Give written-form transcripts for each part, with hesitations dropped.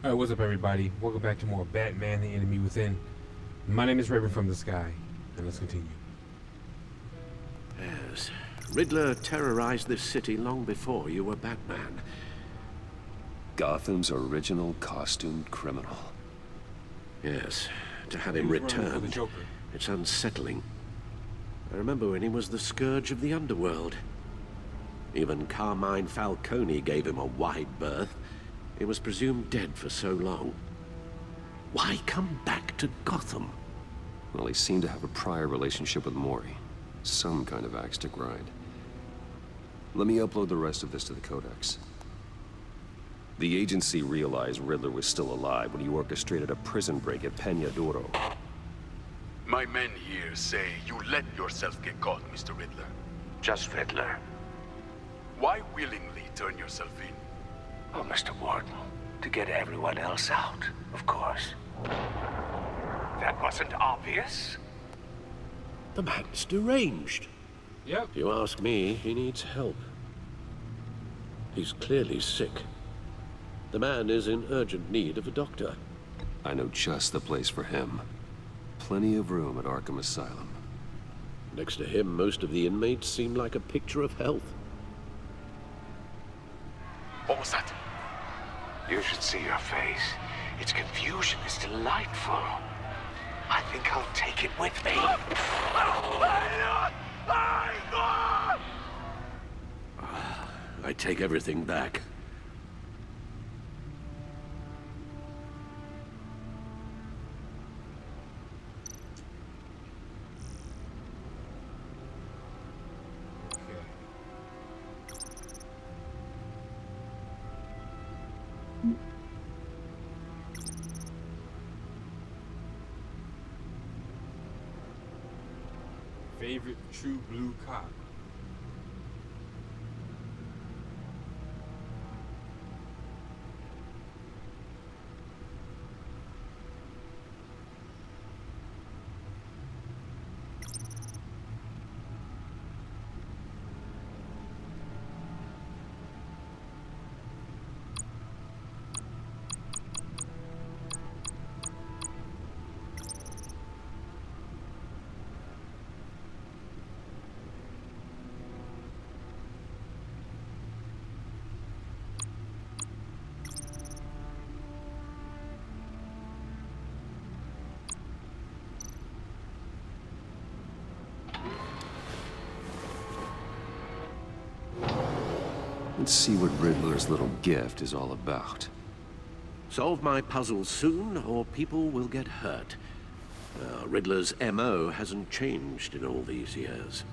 Alright, what's up everybody? Welcome back to more Batman the Enemy Within. My name is Raven from the Sky, and let's continue. Yes, Riddler terrorized this city long before you were Batman. Gotham's original costumed criminal. Yes, to have him returned, it's unsettling. I remember when he was the scourge of the underworld. Even Carmine Falcone gave him a wide berth. He was presumed dead for so long. Why come back to Gotham? Well, he seemed to have a prior relationship with Mori. Some kind of axe to grind. Let me upload the rest of this to the Codex. The agency realized Riddler was still alive when he orchestrated a prison break at Peñaduro. My men here say you let yourself get caught, Mr. Riddler. Just Riddler. Why willingly turn yourself in? Oh, Mr. Warden, to get everyone else out, of course. That wasn't obvious? The man's deranged. Yep. If you ask me, he needs help. He's clearly sick. The man is in urgent need of a doctor. I know just the place for him. Plenty of room at Arkham Asylum. Next to him, most of the inmates seem like a picture of health. What was that? You should see your face. Its confusion is delightful. I think I'll take it with me. I take everything back. Favorite true blue cop. Let's see what Riddler's little gift is all about. Solve my puzzle soon, or people will get hurt. Riddler's MO hasn't changed in all these years.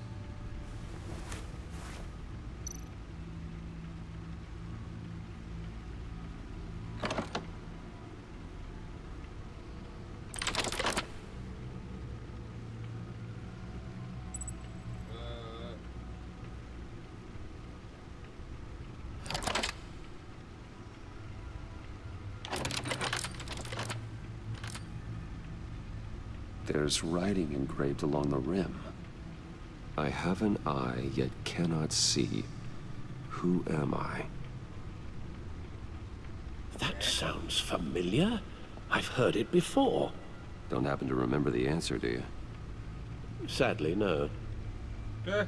There's writing engraved along the rim. I have an eye, yet cannot see. Who am I? That sounds familiar. I've heard it before. Don't happen to remember the answer, do you? Sadly, no. Eh.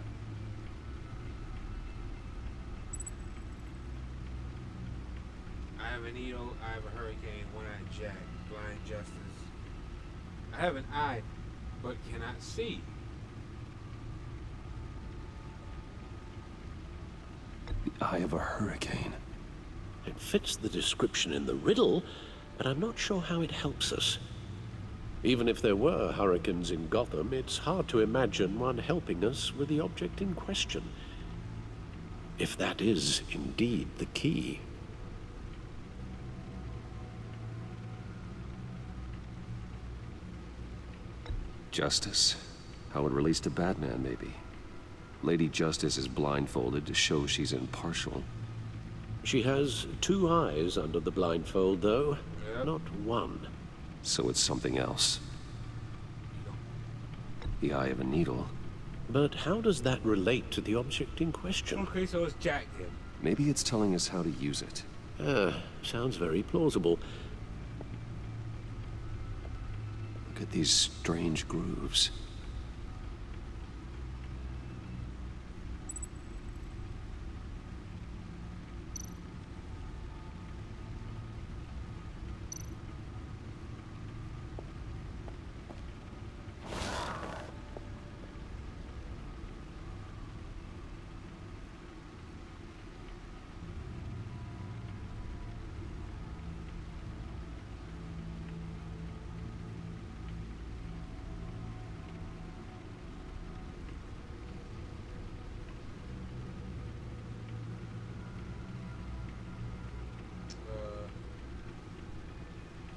I have a needle, I have a hurricane, one-eyed Jack, blind justice. I have an eye, but cannot see. The eye of a hurricane. It fits the description in the riddle, but I'm not sure how it helps us. Even if there were hurricanes in Gotham, it's hard to imagine one helping us with the object in question. If that is indeed the key. Justice? How it relates to Batman, maybe. Lady Justice is blindfolded to show she's impartial. She has two eyes under the blindfold, though. Yep. Not one. So it's something else. The eye of a needle. But how does that relate to the object in question? Okay, so it's Jack then. Maybe it's telling us how to use it. Sounds very plausible. Look at these strange grooves.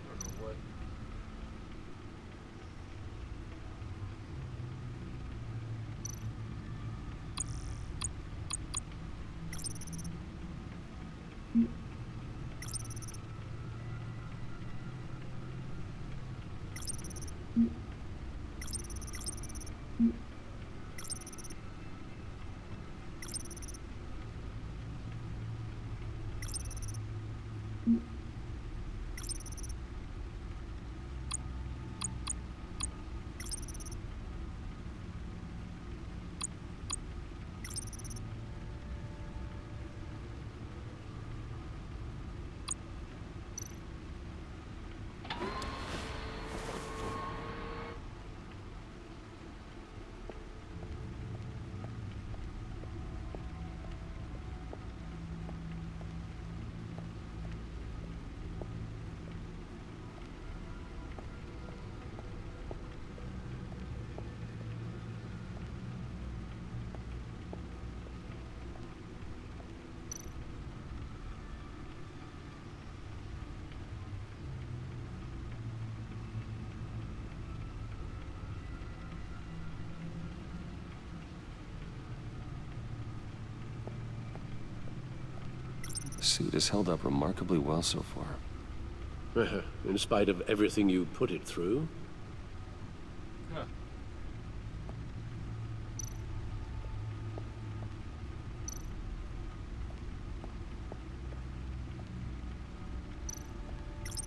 I don't know what. The suit has held up remarkably well so far. In spite of everything you put it through? Huh.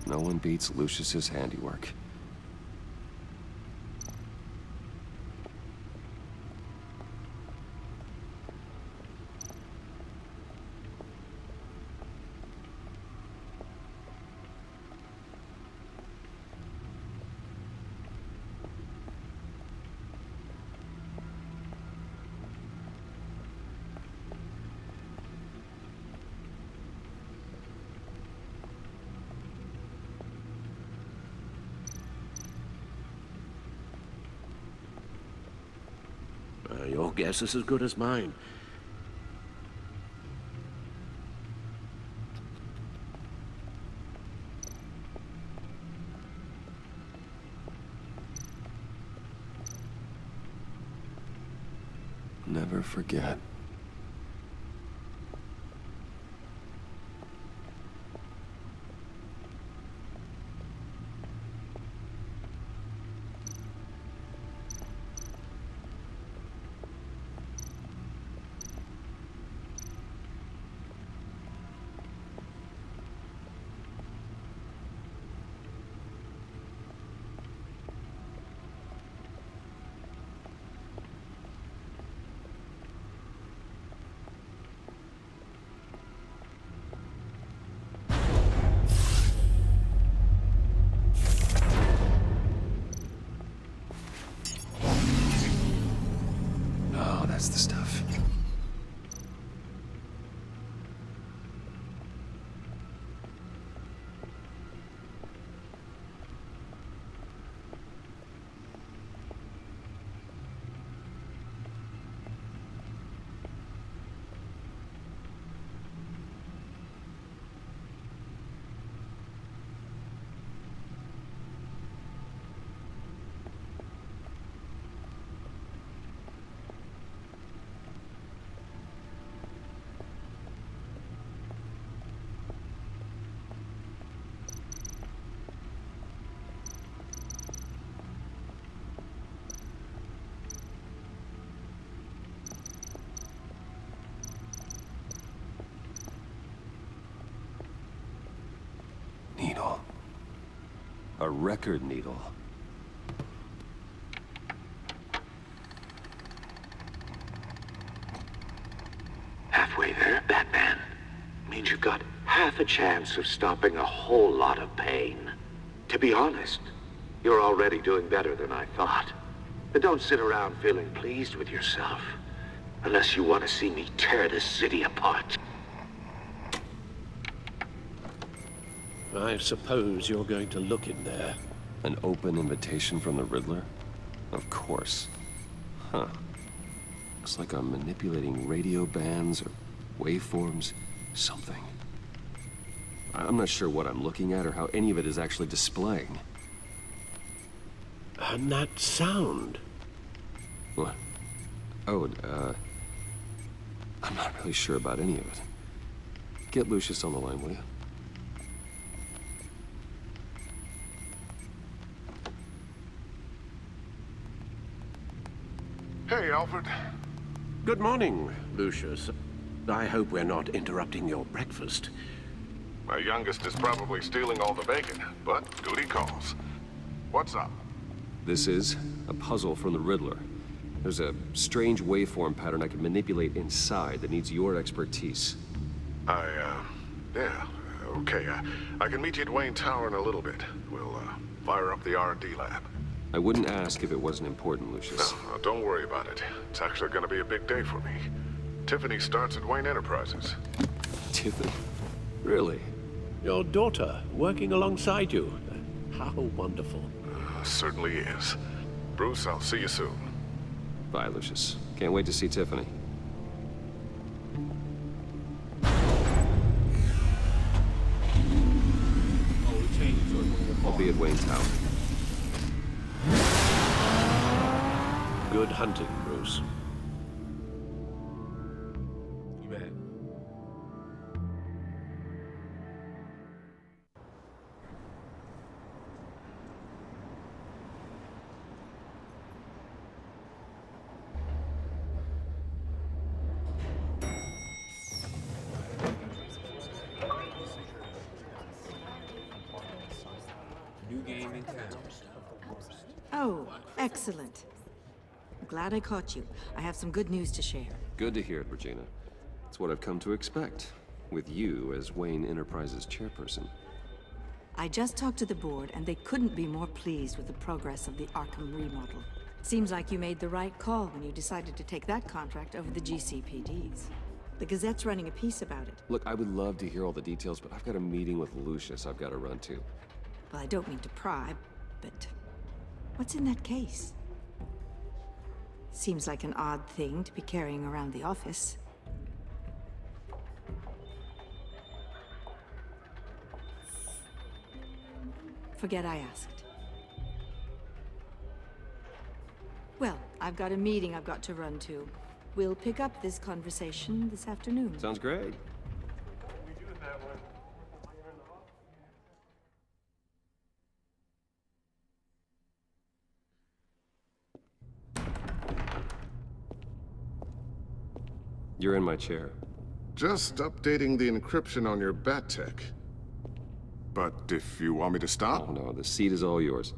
No one beats Lucius's handiwork. Your guess is as good as mine. Never forget. Oh, that's the stuff. Needle. A record needle. the chance of stopping a whole lot of pain. To be honest, you're already doing better than I thought. But don't sit around feeling pleased with yourself, unless you want to see me tear this city apart. I suppose you're going to look in there. An open invitation from the Riddler? Of course. Huh. Looks like I'm manipulating radio bands or waveforms, something. I'm not sure what I'm looking at or how any of it is actually displaying. And that sound. What? Oh, I'm not really sure about any of it. Get Lucius on the line, will you? Hey, Alfred. Good morning, Lucius. I hope we're not interrupting your breakfast. My youngest is probably stealing all the bacon, but duty calls. What's up? This is a puzzle from the Riddler. There's a strange waveform pattern I can manipulate inside that needs your expertise. Yeah, okay. I can meet you at Wayne Tower in a little bit. We'll, fire up the R&D lab. I wouldn't ask if it wasn't important, Lucius. No, don't worry about it. It's actually gonna be a big day for me. Tiffany starts at Wayne Enterprises. Tiffany? Really? Your daughter working alongside you. How wonderful. Certainly is. Bruce, I'll see you soon. Bye, Lucius. Can't wait to see Tiffany. I'll be at Wayne Tower. Good hunting, Bruce. You bet. New game in town. Oh, excellent. Glad I caught you. I have some good news to share. Good to hear it, Regina. It's what I've come to expect, with you as Wayne Enterprises chairperson. I just talked to the board, and they couldn't be more pleased with the progress of the Arkham remodel. Seems like you made the right call when you decided to take that contract over the GCPD's. The Gazette's running a piece about it. Look, I would love to hear all the details, but I've got a meeting with Lucius I've got to run to. Well, I don't mean to pry, but what's in that case? Seems like an odd thing to be carrying around the office. Forget I asked. Well, I've got a meeting I've got to run to. We'll pick up this conversation this afternoon. Sounds great. You're in my chair. Just updating the encryption on your bat tech. But if you want me to Oh stop, no, the seat is all yours.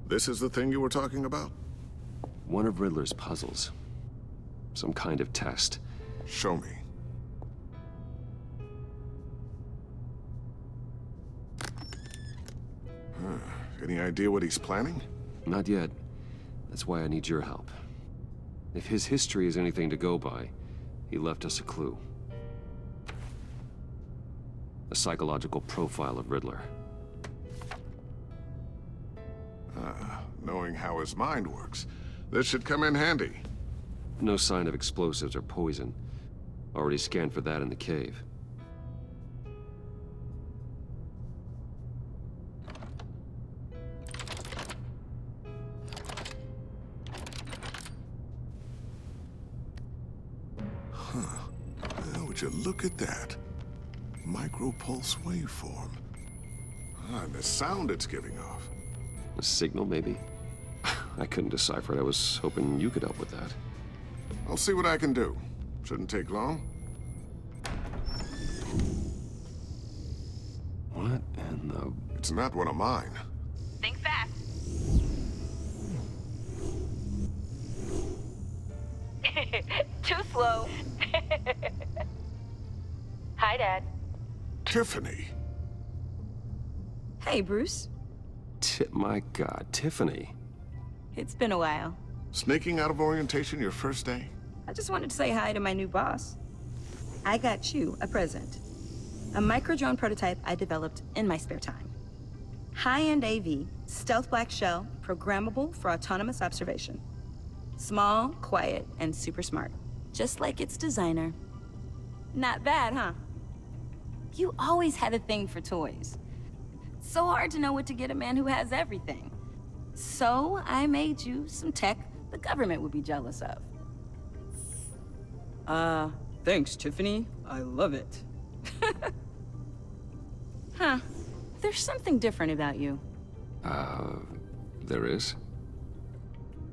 this is the thing you were talking about? One of Riddler's puzzles. Some kind of test. Show me. Any idea what he's planning? Not yet. That's why I need your help. If his history is anything to go by, he left us a clue. A psychological profile of Riddler. Knowing how his mind works, this should come in handy. No sign of explosives or poison. Already scanned for that in the cave. Would you look at that? Micropulse waveform. And the sound it's giving off. A signal, maybe? I couldn't decipher it. I was hoping you could help with that. I'll see what I can do. Shouldn't take long. What in the... It's not one of mine. Think fast. Too slow. Hi, Dad. Tiffany. Hey, Bruce. My God, Tiffany. It's been a while. Sneaking out of orientation your first day? I just wanted to say hi to my new boss. I got you a present. A micro-drone prototype I developed in my spare time. High-end AV, stealth black shell, programmable for autonomous observation. Small, quiet, and super smart. Just like its designer. Not bad, huh? You always had a thing for toys. So hard to know what to get a man who has everything. So I made you some tech the government would be jealous of. Thanks, Tiffany. I love it. Huh. There's something different about you. There is?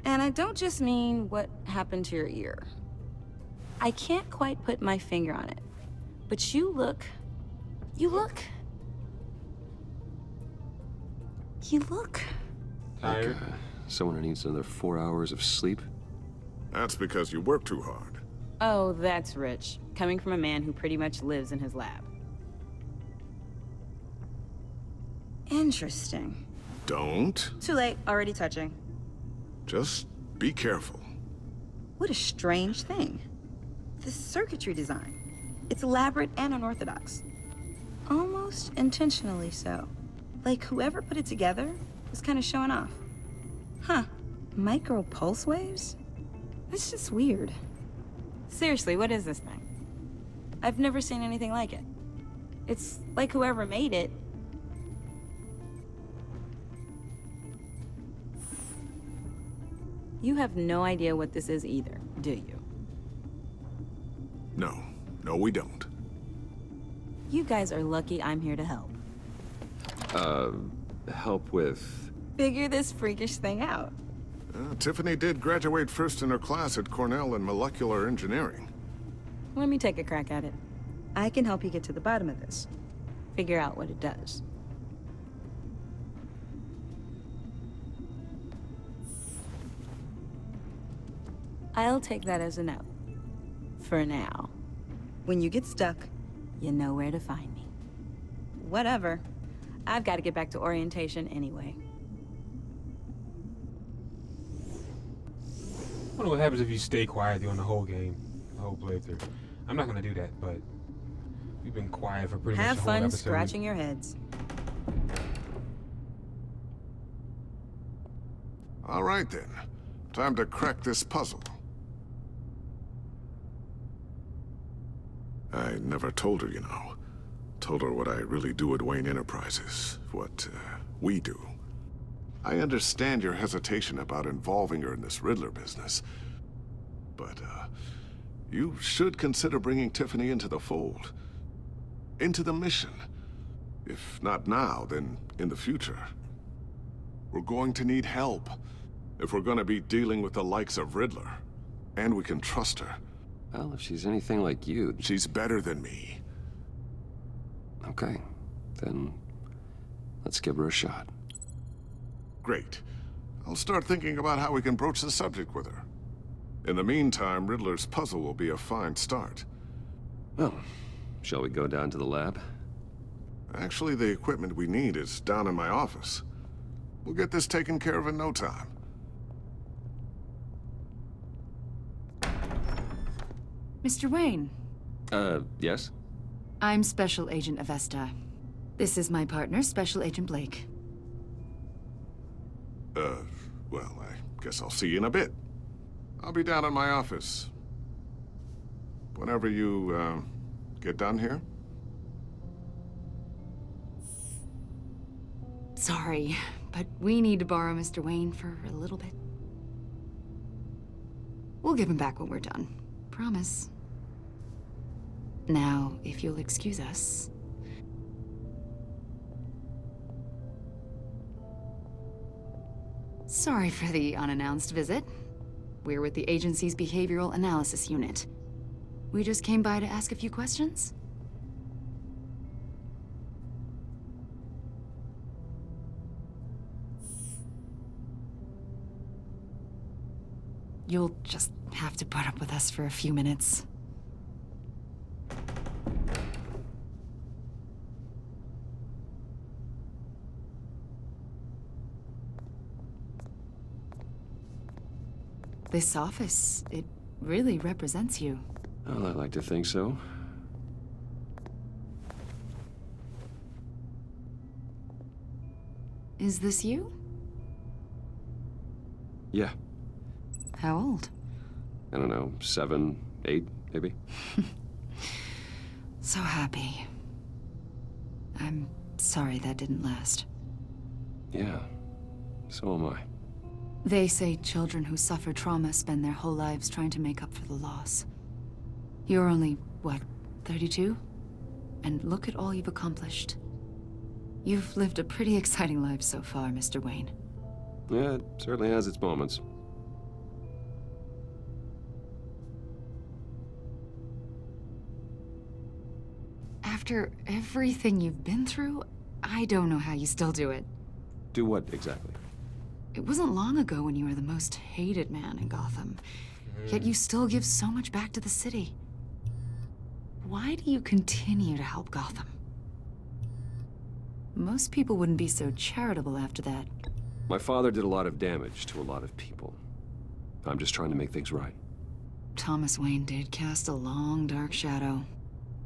And I don't just mean what happened to your ear. I can't quite put my finger on it. But you look... Tired? Like, someone who needs another 4 hours of sleep? That's because you work too hard. Oh, that's rich. Coming from a man who pretty much lives in his lab. Interesting. Don't. Too late, already touching. Just be careful. What a strange thing. The circuitry design. It's elaborate and unorthodox. Almost intentionally so. Like whoever put it together was kind of showing off. Huh. Micro pulse waves? That's just weird. Seriously, what is this thing? I've never seen anything like it. It's like whoever made it. You have no idea what this is either, do you? No. No, we don't. You guys are lucky I'm here to help. Help with... Figure this freakish thing out. Tiffany did graduate first in her class at Cornell in molecular engineering. Let me take a crack at it. I can help you get to the bottom of this. Figure out what it does. I'll take that as a no. For now. When you get stuck, you know where to find me. Whatever. I've got to get back to orientation anyway. I wonder what happens if you stay quiet during the whole game, the whole playthrough. I'm not gonna do that, but we've been quiet for pretty much Have the whole fun episode. scratching your heads. All right, then. Time to crack this puzzle. I never told her, you know. Told her what I really do at Wayne Enterprises. What, we do. I understand your hesitation about involving her in this Riddler business. But, you should consider bringing Tiffany into the fold. Into the mission. If not now, then in the future. We're going to need help. If we're gonna be dealing with the likes of Riddler. And we can trust her. Well, if she's anything like you... She's better than me. Okay, then let's give her a shot. Great. I'll start thinking about how we can broach the subject with her. In the meantime, Riddler's puzzle will be a fine start. Well, shall we go down to the lab? Actually, the equipment we need is down in my office. We'll get this taken care of in no time. Mr. Wayne. Yes? I'm Special Agent Avesta. This is my partner, Special Agent Blake. Well, I guess I'll see you in a bit. I'll be down in my office. Whenever you, get done here. Sorry, but we need to borrow Mr. Wayne for a little bit. We'll give him back when we're done. Promise. Now, if you'll excuse us. Sorry for the unannounced visit. We're with the agency's behavioral analysis unit. We just came by to ask a few questions. You'll just have to put up with us for a few minutes. This office, it really represents you. Well, I like to think so. Is this you? Yeah. How old? I don't know, 7, 8, maybe? So happy. I'm sorry that didn't last. Yeah, so am I. They say children who suffer trauma spend their whole lives trying to make up for the loss. You're only, what, 32? And look at all you've accomplished. You've lived a pretty exciting life so far, Mr. Wayne. Yeah, it certainly has its moments. After everything you've been through, I don't know how you still do it. Do what, exactly? It wasn't long ago when you were the most hated man in Gotham, yet you still give so much back to the city. Why do you continue to help Gotham? Most people wouldn't be so charitable after that. My father did a lot of damage to a lot of people. I'm just trying to make things right. Thomas Wayne did cast a long, dark shadow.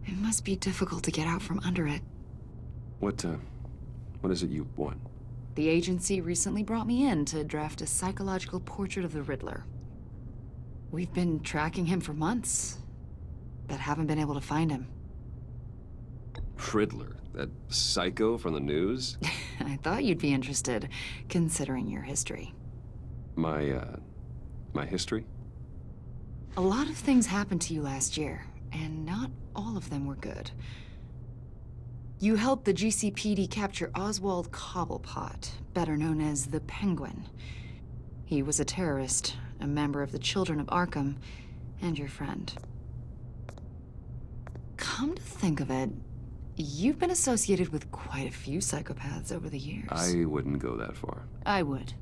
It must be difficult to get out from under it. What is it you want? The agency recently brought me in to draft a psychological portrait of the Riddler. We've been tracking him for months, but haven't been able to find him. Riddler? That psycho from the news? I thought you'd be interested, considering your history. My history? A lot of things happened to you last year, and not all of them were good. You helped the GCPD capture Oswald Cobblepot, better known as the Penguin. He was a terrorist, a member of the Children of Arkham, and your friend. Come to think of it, you've been associated with quite a few psychopaths over the years. I wouldn't go that far. I would.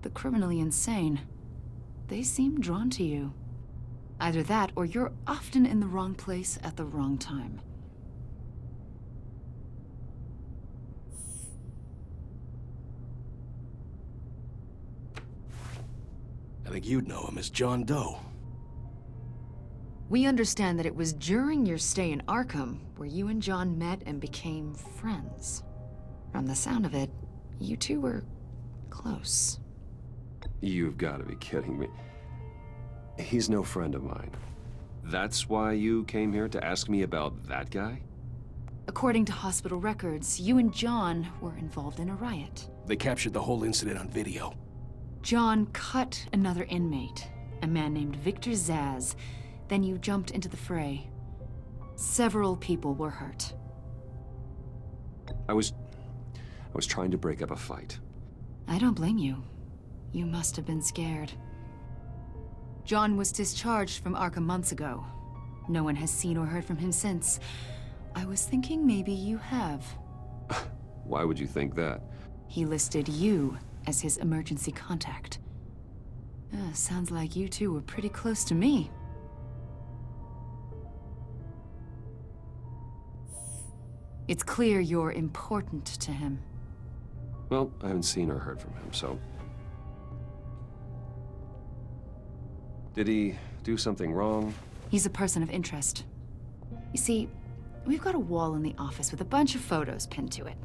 The criminally insane. They seem drawn to you. Either that, or you're often in the wrong place at the wrong time. I think you'd know him as John Doe. We understand that it was during your stay in Arkham where you and John met and became friends. From the sound of it, you two were close. You've got to be kidding me. He's no friend of mine. That's why you came here to ask me about that guy? According to hospital records, you and John were involved in a riot. They captured the whole incident on video. John cut another inmate, a man named Victor Zsasz. Then you jumped into the fray. Several people were hurt. I was trying to break up a fight. I don't blame you. You must have been scared. John was discharged from Arkham months ago. No one has seen or heard from him since. I was thinking maybe you have. Why would you think that? He listed you as his emergency contact. Sounds like you two were pretty close to me. It's clear you're important to him. Well, I haven't seen or heard from him, so... Did he do something wrong? He's a person of interest. You see, we've got a wall in the office with a bunch of photos pinned to it.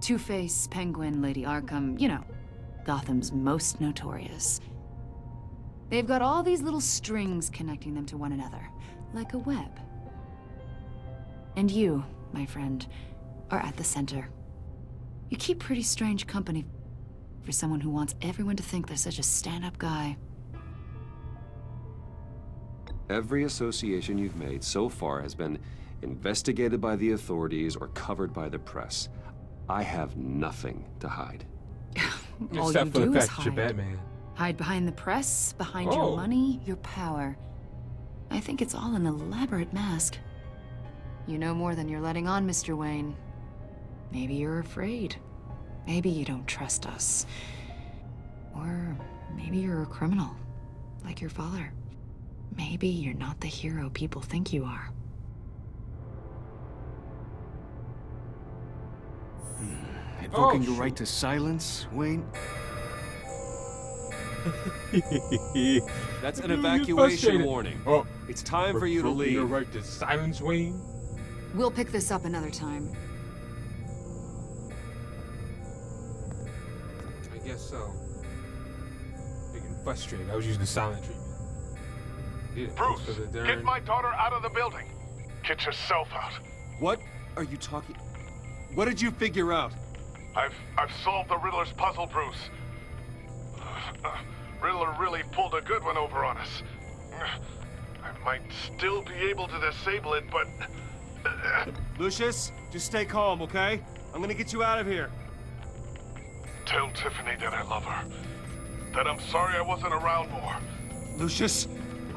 Two-Face, Penguin, Lady Arkham, you know, Gotham's most notorious. They've got all these little strings connecting them to one another, like a web. And you, my friend, are at the center. You keep pretty strange company for someone who wants everyone to think they're such a stand-up guy. Every association you've made so far has been investigated by the authorities or covered by the press. I have nothing to hide. All you do is hide. Batman. Hide behind the press, behind your money, your power. I think it's all an elaborate mask. You know more than you're letting on, Mr. Wayne. Maybe you're afraid. Maybe you don't trust us. Or maybe you're a criminal, like your father. Maybe you're not the hero people think you are. Invoking your right to silence, Wayne? That's an You're evacuation frustrated. warning. Oh, It's time for you to revoking your leave. right to silence, Wayne. We'll pick this up another time. I guess so. Getting frustrated. I was using the silent treatment. Yeah, Bruce, for the darn- get my daughter out of the building. Get yourself out. What are you talking? What did you figure out? I've solved the Riddler's puzzle, Bruce. Riddler really pulled a good one over on us. I might still be able to disable it, but... Lucius, just stay calm, okay? I'm gonna get you out of here. Tell Tiffany that I love her. That I'm sorry I wasn't around more. Lucius?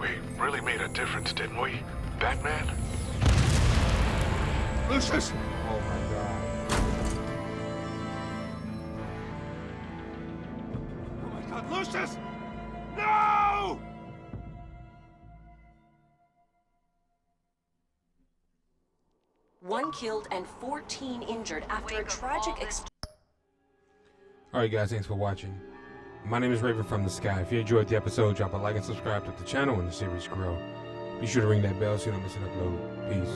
We really made a difference, didn't we, Batman? Lucius! Oh my god. Oh my God, Lucius! No! One killed and 14 injured after a tragic Alright guys, thanks for watching. My name is Raven from the Sky. If you enjoyed the episode, drop a like and subscribe to the channel and the series grow. Be sure to ring that bell so you don't miss an upload. Peace.